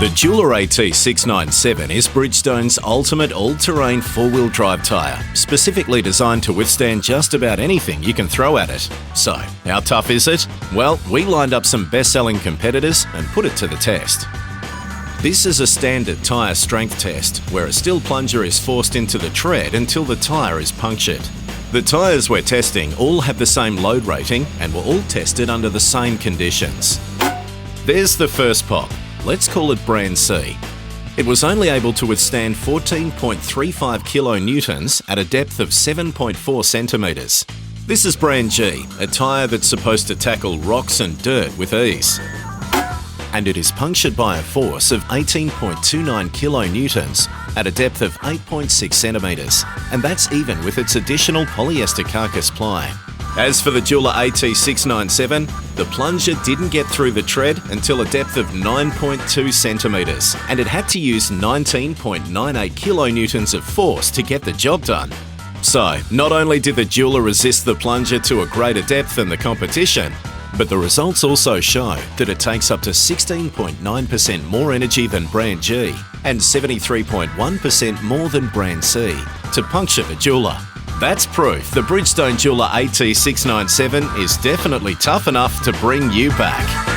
The Jeweler AT697 is Bridgestone's ultimate all-terrain four-wheel drive tyre, specifically designed to withstand just about anything you can throw at it. So, how tough is it? Well, we lined up some best-selling competitors and put it to the test. This is a standard tyre strength test, where a steel plunger is forced into the tread until the tyre is punctured. The tyres we're testing all have the same load rating and were all tested under the same conditions. There's the first pop. Let's call it brand C. It was only able to withstand 14.35 kilonewtons at a depth of 7.4 centimetres. This is brand G, a tyre that's supposed to tackle rocks and dirt with ease. And it is punctured by a force of 18.29 kilonewtons at a depth of 8.6 centimetres, and that's even with its additional polyester carcass ply. As for the Jeweler AT697, the plunger didn't get through the tread until a depth of 9.2 centimetres, and it had to use 19.98 kilonewtons of force to get the job done. So, not only did the Jeweler resist the plunger to a greater depth than the competition, but the results also show that it takes up to 16.9% more energy than brand G and 73.1% more than brand C to puncture the Jeweler. That's proof the Bridgestone Jeweler AT697 is definitely tough enough to bring you back.